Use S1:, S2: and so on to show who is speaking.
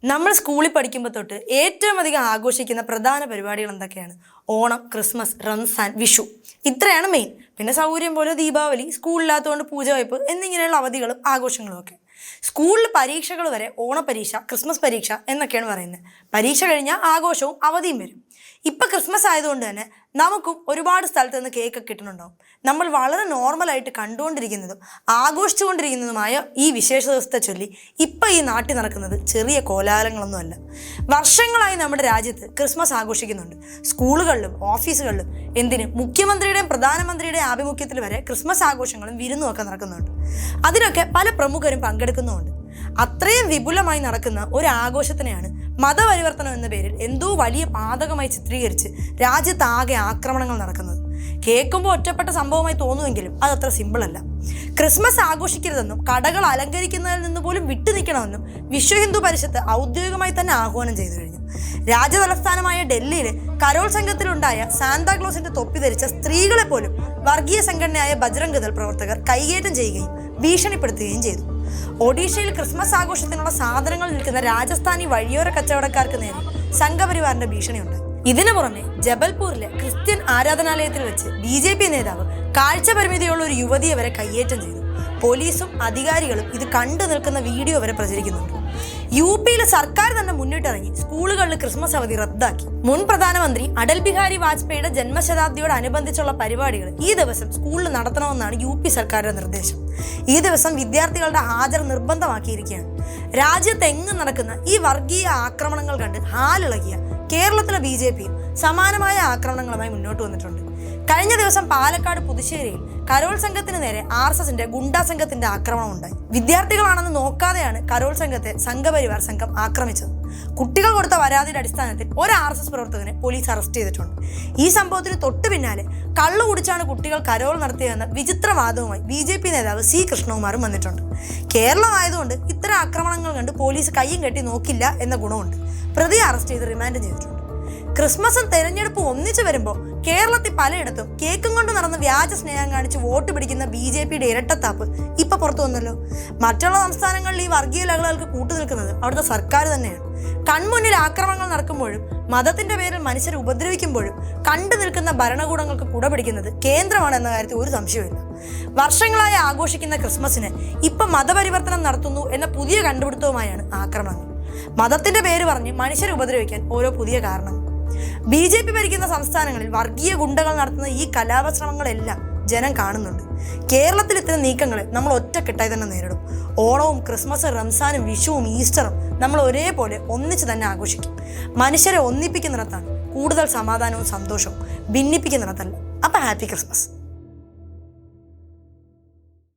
S1: നമ്മൾ സ്കൂളിൽ പഠിക്കുമ്പോൾ തൊട്ട് ഏറ്റവും അധികം ആഘോഷിക്കുന്ന പ്രധാന പരിപാടികൾ എന്തൊക്കെയാണ്? ഓണം, ക്രിസ്മസ്, റംസാൻ, വിഷു. ഇത്രയാണ് മെയിൻ. പിന്നെ സൗകര്യം പോലെ ദീപാവലി, സ്കൂളില്ലാത്തതുകൊണ്ട് പൂജവയ്പ് എന്നിങ്ങനെയുള്ള അവധികളും ആഘോഷങ്ങളും ഒക്കെ. സ്കൂളിൽ പരീക്ഷകൾ വരെ ഓണപരീക്ഷ, ക്രിസ്മസ് പരീക്ഷ എന്നൊക്കെയാണ് പറയുന്നത്. പരീക്ഷ കഴിഞ്ഞാൽ ആഘോഷവും അവധിയും വരും. ഇപ്പം ക്രിസ്മസ് ആയതുകൊണ്ട് തന്നെ നമുക്കും ഒരുപാട് സ്ഥലത്ത് നിന്ന് കേക്ക് കിട്ടുന്നുണ്ടാവും. നമ്മൾ വളരെ നോർമലായിട്ട് കണ്ടുകൊണ്ടിരിക്കുന്നതും ആഘോഷിച്ചുകൊണ്ടിരിക്കുന്നതുമായ ഈ വിശേഷ ദിവസത്തെ ചൊല്ലി ഇപ്പം ഈ നാട്ടിൽ നടക്കുന്നത് ചെറിയ കോലാഹലങ്ങളൊന്നുമല്ല. വർഷങ്ങളായി നമ്മുടെ രാജ്യത്ത് ക്രിസ്മസ് ആഘോഷിക്കുന്നുണ്ട്. സ്കൂളുകളിലും ഓഫീസുകളിലും എന്തിന് മുഖ്യമന്ത്രിയുടെയും പ്രധാനമന്ത്രിയുടെയും ആഭിമുഖ്യത്തിൽ വരെ ക്രിസ്മസ് ആഘോഷങ്ങളും വിരുന്നും ഒക്കെ നടക്കുന്നുണ്ട്. അതിലൊക്കെ പല പ്രമുഖരും പങ്കെടുക്കുന്നുമുണ്ട്. അത്രയും വിപുലമായി നടക്കുന്ന ഒരു ആഘോഷത്തിനെയാണ് മതപരിവർത്തനം എന്ന പേരിൽ എന്തോ വലിയ പാതകമായി ചിത്രീകരിച്ച് രാജ്യത്താകെ ആക്രമണങ്ങൾ നടക്കുന്നത്. കേൾക്കുമ്പോൾ ഒറ്റപ്പെട്ട സംഭവമായി തോന്നുമെങ്കിലും അതത്ര സിമ്പിളല്ല. ക്രിസ്മസ് ആഘോഷിക്കരുതെന്നും കടകൾ അലങ്കരിക്കുന്നതിൽ നിന്ന് പോലും വിട്ടുനിൽക്കണമെന്നും വിശ്വ ഹിന്ദു പരിഷത്ത് ഔദ്യോഗികമായി തന്നെ ആഹ്വാനം ചെയ്തു കഴിഞ്ഞു. രാജ്യതലസ്ഥാനമായ ഡൽഹിയിൽ കരോൾ സംഘത്തിലുണ്ടായ സാന്താക്ലോസിന്റെ തൊപ്പി ധരിച്ച സ്ത്രീകളെ പോലും വർഗീയ സംഘടനയായ ബജ്രംഗ് ദൾ പ്രവർത്തകർ കൈകേറ്റം ചെയ്യുകയും ഭീഷണിപ്പെടുത്തുകയും ചെയ്തു. ഒഡീഷയിൽ ക്രിസ്മസ് ആഘോഷത്തിനുള്ള സാധനങ്ങൾ വിൽക്കുന്ന രാജസ്ഥാനി വഴിയോര കച്ചവടക്കാർക്ക് നേരെ സംഘപരിവാറിന്റെ ഭീഷണിയുണ്ട്. ഇതിനു പുറമെ ജബൽപൂരിലെ ക്രിസ്ത്യൻ ആരാധനാലയത്തിൽ വെച്ച് BJP നേതാവ് കാഴ്ചപരിമിതിയുള്ള ഒരു യുവതിയെ വരെ കയ്യേറ്റം ചെയ്തു. പോലീസും അധികാരികളും ഇത് കണ്ടു നിൽക്കുന്ന വീഡിയോ വരെ പ്രചരിക്കുന്നുണ്ട്. UPയിൽ സർക്കാർ തന്നെ മുന്നിട്ടിറങ്ങി സ്കൂളുകളിൽ ക്രിസ്മസ് അവധി റദ്ദാക്കി. മുൻ പ്രധാനമന്ത്രി അടൽ ബിഹാരി വാജ്പേയിയുടെ ജന്മശതാബ്ദിയോടനുബന്ധിച്ചുള്ള പരിപാടികൾ ഈ ദിവസം സ്കൂളിൽ നടത്തണമെന്നാണ് UP സർക്കാരിന്റെ നിർദ്ദേശം. ഈ ദിവസം വിദ്യാർത്ഥികളുടെ ഹാജർ നിർബന്ധമാക്കിയിരിക്കുകയാണ്. രാജ്യത്തെങ്ങും നടക്കുന്ന ഈ വർഗീയ ആക്രമണങ്ങൾ കണ്ട് ഹാലിളകിയ കേരളത്തിലെ BJPയും സമാനമായ ആക്രമണങ്ങളുമായി മുന്നോട്ട് വന്നിട്ടുണ്ട്. കഴിഞ്ഞ ദിവസം പാലക്കാട് പുതുശ്ശേരിയിൽ കരോൾ സംഘത്തിന് നേരെ RSSന്റെ ഗുണ്ടാ സംഘത്തിന്റെ ആക്രമണം ഉണ്ടായി. വിദ്യാർത്ഥികളാണെന്ന് നോക്കാതെയാണ് കരോൾ സംഘത്തെ സംഘപരിവാർ സംഘം ആക്രമിച്ചത്. കുട്ടികൾ കൊടുത്ത പരാതിയുടെ അടിസ്ഥാനത്തിൽ ഒരു RSS പ്രവർത്തകനെ പോലീസ് അറസ്റ്റ് ചെയ്തിട്ടുണ്ട്. ഈ സംഭവത്തിന് തൊട്ടു പിന്നാലെ കള്ളു കുടിച്ചാണ് കുട്ടികൾ കരോൾ നടത്തിയതെന്ന വിചിത്രവാദവുമായി BJP നേതാവ് C കൃഷ്ണകുമാറും വന്നിട്ടുണ്ട്. കേരളമായതുകൊണ്ട് ഇത്തരം ആക്രമണങ്ങൾ കണ്ട് പോലീസ് കയ്യും കെട്ടി നോക്കില്ല എന്ന ഗുണമുണ്ട്. പ്രതിയെ അറസ്റ്റ് ചെയ്ത് റിമാൻഡ് ചെയ്തിട്ടുണ്ട്. ക്രിസ്മസും തെരഞ്ഞെടുപ്പും ഒന്നിച്ചു വരുമ്പോൾ കേരളത്തിൽ പലയിടത്തും കേക്കും കൊണ്ട് നടന്ന് വ്യാജ സ്നേഹം കാണിച്ച് വോട്ട് പിടിക്കുന്ന BJPയുടെ ഇരട്ടത്താപ്പ് ഇപ്പൊ പുറത്തു വന്നല്ലോ. മറ്റുള്ള സംസ്ഥാനങ്ങളിൽ ഈ വർഗീയ ലഹളകൾക്ക് കൂട്ടുനിൽക്കുന്നത് അവിടുത്തെ സർക്കാർ തന്നെയാണ്. കൺമുന്നിൽ ആക്രമണങ്ങൾ നടക്കുമ്പോഴും മതത്തിന്റെ പേരിൽ മനുഷ്യരെ ഉപദ്രവിക്കുമ്പോഴും കണ്ടു നിൽക്കുന്ന ഭരണകൂടങ്ങൾക്ക് കുടപിടിക്കുന്നത് കേന്ദ്രമാണ് എന്ന കാര്യത്തിൽ ഒരു സംശയമില്ല. വർഷങ്ങളായി ആഘോഷിക്കുന്ന ക്രിസ്മസിന് ഇപ്പൊ മതപരിവർത്തനം നടത്തുന്നു എന്ന പുതിയ കണ്ടുപിടുത്തവുമായാണ് ആക്രമണങ്ങൾ. മതത്തിന്റെ പേര് പറഞ്ഞ് മനുഷ്യരെ ഉപദ്രവിക്കാൻ ഓരോ പുതിയ കാരണങ്ങൾ. BJP ഭരിക്കുന്ന സംസ്ഥാനങ്ങളിൽ വർഗീയ ഗുണ്ടകൾ നടത്തുന്ന ഈ കലാപശ്രമങ്ങളെല്ലാം ജനം കാണുന്നുണ്ട്. കേരളത്തിൽ ഇത്തരം നീക്കങ്ങളെ നമ്മൾ ഒറ്റക്കെട്ടായി തന്നെ നേരിടും. ഓണവും ക്രിസ്മസും റംസാനും വിഷുവും ഈസ്റ്ററും നമ്മൾ ഒരേപോലെ ഒന്നിച്ച് തന്നെ ആഘോഷിക്കും. മനുഷ്യരെ ഒന്നിപ്പിക്കുന്നിടത്താണ് കൂടുതൽ സമാധാനവും സന്തോഷവും, ഭിന്നിപ്പിക്കുന്നിടത്തല്ല. അപ്പം ഹാപ്പി ക്രിസ്മസ്.